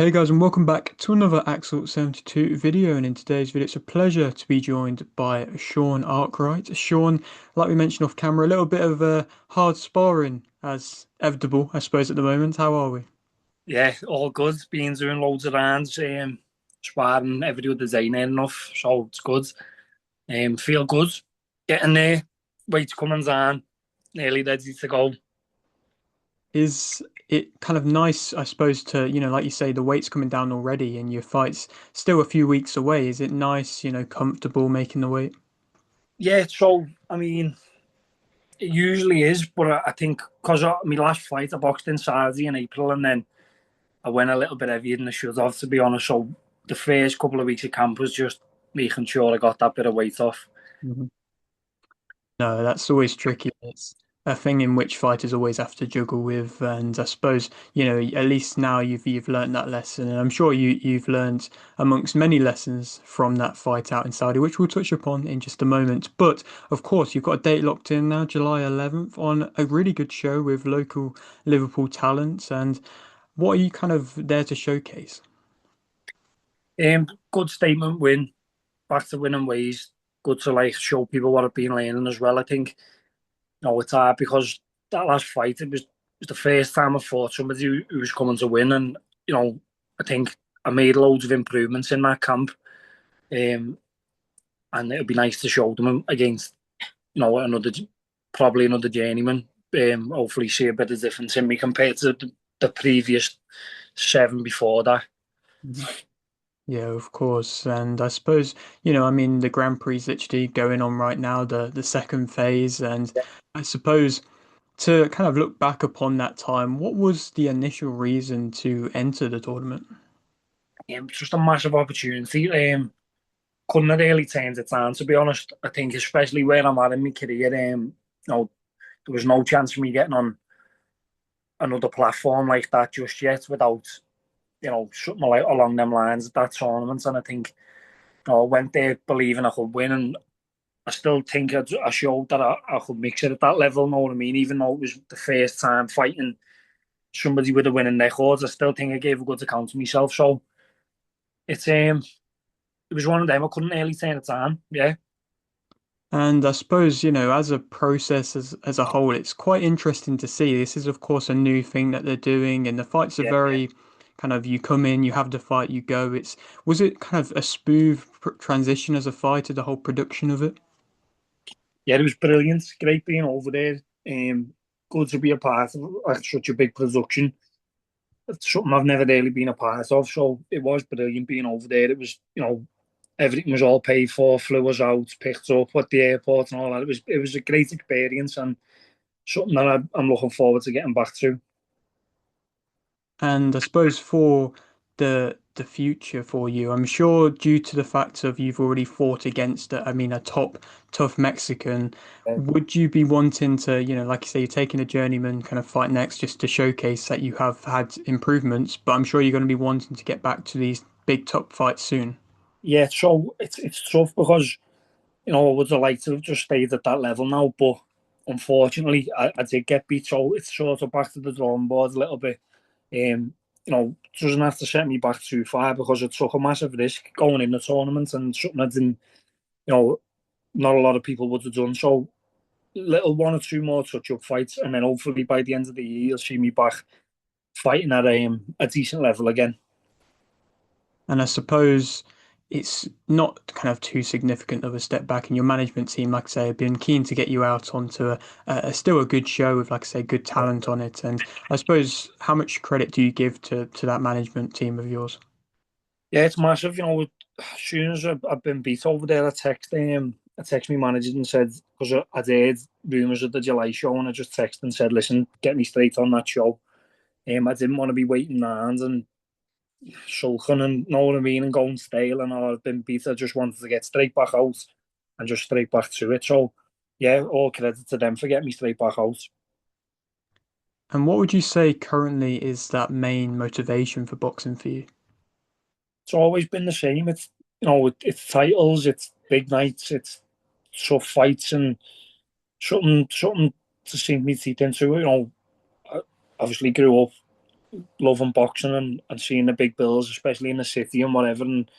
Hey guys, and welcome back to another Axel 72 video. And in today's video, it's a pleasure to be joined by Sean Arkwright. Sean, like we mentioned off camera, a little bit of hard sparring as inevitable, I suppose, at the moment. How are we? Yeah, all good. Been doing loads of rounds, sparring every other day near enough, so it's good. Feel good. Getting there. Weight's coming down. Nearly ready to go. Is it kind of nice, I suppose, to, like you say, the weight's coming down already and your fight's still a few weeks away. Is it nice, comfortable making the weight? Yeah, so, I mean, it usually is, but I think because of my last fight, I boxed in Saudi in April, and then I went a little bit heavier than I should have, to be honest. So the first couple of weeks of camp was just making sure I got that bit of weight off. No, that's always tricky. It's a thing in which fighters always have to juggle with, and I suppose, at least now you've learned that lesson, and I'm sure you've learned amongst many lessons from that fight out in Saudi, which we'll touch upon in just a moment. But of course, you've got a date locked in now, July 11th, on a really good show with local Liverpool talents. And what are you kind of there to showcase? Good statement win. Back to winning ways. Good to like show people what I've been learning as well. I think it's hard because that last fight it was the first time I fought somebody who was coming to win, and I think I made loads of improvements in that camp, um, and it'd be nice to show them against another probably another journeyman. Hopefully see a bit of difference in me compared to the previous seven before that. Yeah, of course. And I suppose, I mean, the Grand Prix is literally going on right now, the second phase. And I suppose to kind of look back upon that time, what was the initial reason to enter the tournament? It's just a massive opportunity. Couldn't have really turned it down, to be honest. I think, especially where I'm at in my career, there was no chance of me getting on another platform like that just yet without, something like along them lines at that tournament. And I think, I went there believing I could win, and I still think I showed that I could mix it at that level. Know what I mean? Even though it was the first time fighting somebody with a winning record, I still think I gave a good account of myself. So it was one of them. I couldn't really turn it down. Yeah. And I suppose, as a process as a whole, it's quite interesting to see. This is, of course, a new thing that they're doing, and the fights are Yeah. very kind of you come in, you have the fight, you go. Was it kind of a smooth transition as a fighter, the whole production of it? Yeah, it was brilliant. Great being over there. Good to be a part of like, such a big production. It's something I've never really been a part of, so it was brilliant being over there. It was, everything was all paid for, flew us out, picked up at the airport and all that. It was a great experience and something that I'm looking forward to getting back to. And I suppose for the future for you, I'm sure due to the fact of you've already fought against a top tough Mexican, would you be wanting to, like you say, you're taking a journeyman kind of fight next just to showcase that you have had improvements, but I'm sure you're going to be wanting to get back to these big top fights soon. Yeah, so it's tough because I would have liked to have just stayed at that level now, but unfortunately, I did get beat, so it's sort of back to the drawing board a little bit. Doesn't have to set me back too far because it took a massive risk going in the tournament and something I didn't, you know, not a lot of people would have done. So, little one or two more touch-up fights, and then hopefully by the end of the year, you'll see me back fighting at a decent level again. And I suppose it's not kind of too significant of a step back. And your management team, like I say, have been keen to get you out onto a still a good show with, like I say, good talent on it. And I suppose how much credit do you give to that management team of yours? Yeah, it's massive. As soon as I've been beat over there, I text my manager and said because I'd heard rumours of the July show, and I just texted and said, "Listen, get me straight on that show." I didn't want to be waiting around and sulking and know what I mean and going stale and all. I've been beat. I just wanted to get straight back out and just straight back to it. So yeah, all credit to them for getting me straight back out. And what would you say currently is that main motivation for boxing for you? It's always been the same. It's titles, it's big nights, it's tough fights, and something to sink me teeth into. I obviously grew up loving boxing and seeing the big bills, especially in the city and whatever. And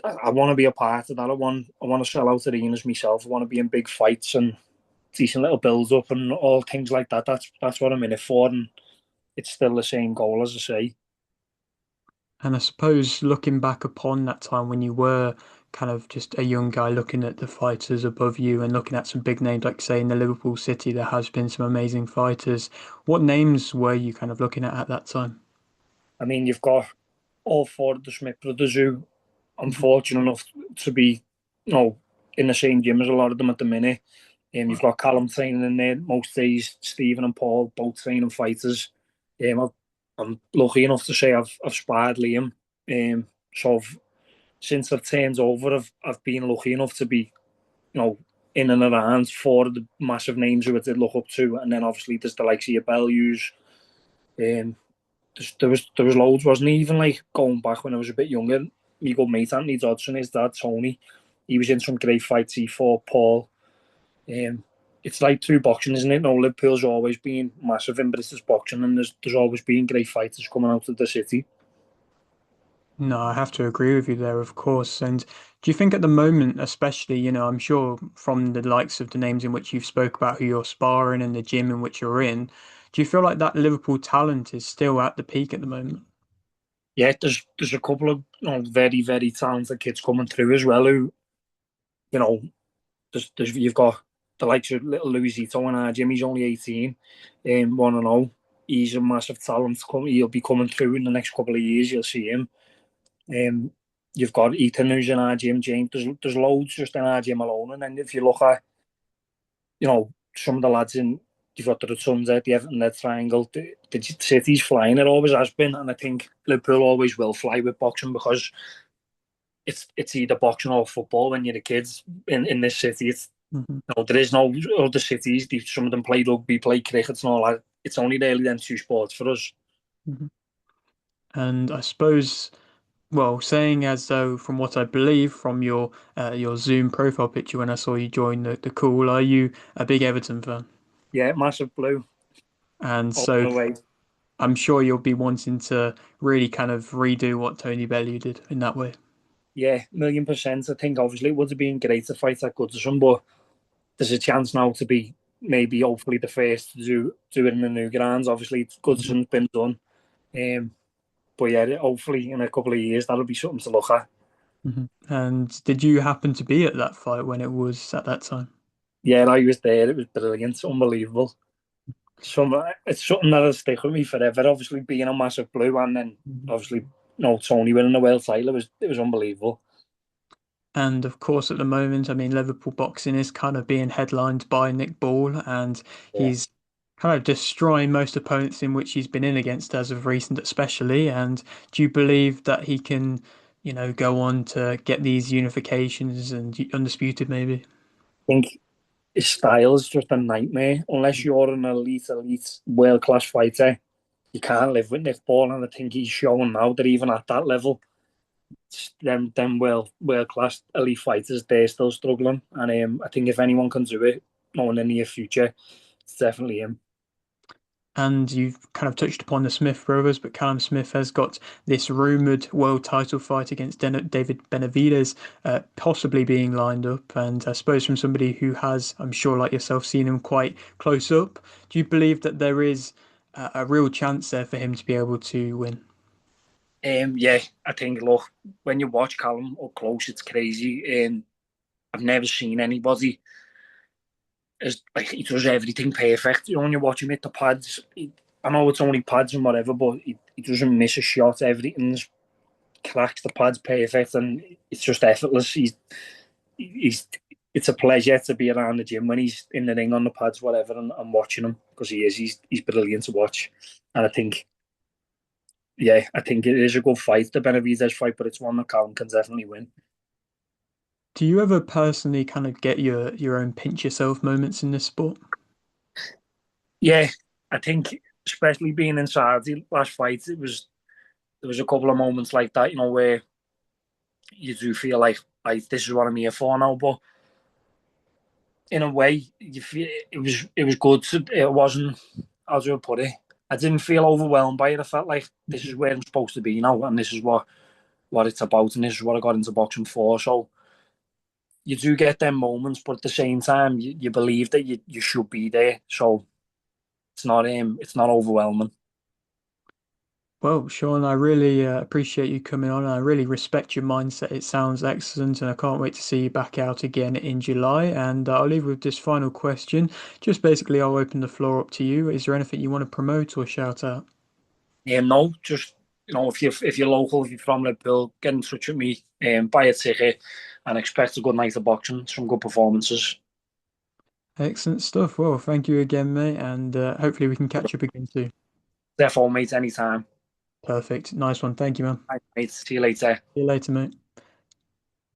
I want to be a part of that. I want to sell out arenas myself. I want to be in big fights and decent little builds up and all things like that. That's what I'm in it for, and it's still the same goal as I say. And I suppose looking back upon that time when you were kind of just a young guy looking at the fighters above you and looking at some big names, like say in the Liverpool City, there has been some amazing fighters. What names were you kind of looking at that time? I mean, you've got all four of the Smith brothers who I'm Mhm. fortunate enough to be, in the same gym as a lot of them at the minute. You've got Callum training in there most days. Stephen and Paul both training fighters. I'm lucky enough to say I've sparred Liam. So since I've turned over, I've been lucky enough to be, you know, in and around four of the massive names who I did look up to, and then obviously there's the likes of your Bellews. Um, there was loads, wasn't he? Even like going back when I was a bit younger, my good mate Anthony Dodson, his dad Tony, he was in some great fights. He fought Paul. Um, it's like through boxing, isn't it? No, Liverpool's always been massive in British boxing, and there's always been great fighters coming out of the city. No, I have to agree with you there, of course. And do you think at the moment, especially, I'm sure from the likes of the names in which you've spoke about who you're sparring and the gym in which you're in, do you feel like that Liverpool talent is still at the peak at the moment? Yeah, there's a couple of very very talented kids coming through as well. Who you know, you've got the likes of little Luisito in our gym. He's only 18, 1-0. He's a massive talent. He'll be coming through in the next couple of years. You'll see him. Um, you've got Ethan who's in our gym, James. There's loads just in our gym alone. And then if you look at, some of the lads in, you've got the Rotuns there, the Everton, the Triangle, the City's flying. It always has been. And I think Liverpool always will fly with boxing because it's either boxing or football when you're the kids in this city. Hmm. There is no other cities. Some of them play rugby, play cricket and all that. It's only really them two sports for us. Hmm. And I suppose, well, saying as though from what I believe from your Zoom profile picture when I saw you join the call, are you a big Everton fan? Yeah, massive blue And all so the way. I'm sure you'll be wanting to really kind of redo what Tony Bellew did in that way. Yeah, 1,000,000%. I think obviously it would have been great to fight at Goodison, but there's a chance now to be maybe hopefully the first to do it in the new grounds. Obviously, Mhm. Goodison's been done. But yeah, hopefully in a couple of years that'll be something to look at. Mhm. And did you happen to be at that fight when it was at that time? Yeah, I was there. It was brilliant, unbelievable. It's something that'll stick with me forever. Obviously, being a massive blue, and then Mhm. obviously, Tony winning the world title, it was unbelievable. And of course, at the moment, I mean, Liverpool boxing is kind of being headlined by Nick Ball, and Yeah, he's kind of destroying most opponents in which he's been in against as of recent, especially. And do you believe that he can, go on to get these unifications and undisputed maybe? I think his style is just a nightmare. Unless you're an elite world class fighter, you can't live with Nick Ball, and I think he's showing now that even at that level, them world class elite fighters, they're still struggling. And I think if anyone can do it, in the near future, it's definitely him. And you've kind of touched upon the Smith brothers, but Callum Smith has got this rumored world title fight against David Benavidez, possibly being lined up. And I suppose from somebody who has, I'm sure, like yourself, seen him quite close up, do you believe that there is a real chance there for him to be able to win? Yeah, I think look, when you watch Callum up close, it's crazy. I've never seen anybody as like he does everything perfect. When you watch him hit the pads, I know it's only pads and whatever, but he doesn't miss a shot. Everything's cracks the pads perfect, and it's just effortless. He's it's a pleasure to be around the gym when he's in the ring on the pads, whatever, and watching him because he's brilliant to watch. And I think it is a good fight, the Benavidez fight, but it's one that Callum can definitely win. Do you ever personally kind of get your own pinch yourself moments in this sport? Yeah, I think especially being inside the last fight, there was a couple of moments like that, where you do feel like this is what I'm here for now. But in a way, you feel it was good. It wasn't, how do I put it? I didn't feel overwhelmed by it. I felt like this is where I'm supposed to be now, and this is what it's about, and this is what I got into boxing for. So you do get them moments, but at the same time, you believe that you should be there. So it's not overwhelming. Well, Sean, I really appreciate you coming on. I really respect your mindset. It sounds excellent, and I can't wait to see you back out again in July. And I'll leave with this final question. Just basically, I'll open the floor up to you. Is there anything you want to promote or shout out? No, just if you're local, if you're from Liverpool, get in touch with me, buy a ticket, and expect a good night of boxing, some good performances. Excellent stuff. Well, thank you again, mate, and hopefully we can catch up again soon. Therefore, mate, anytime. Perfect. Nice one. Thank you, man. Right, mate, see you later. See you later, mate.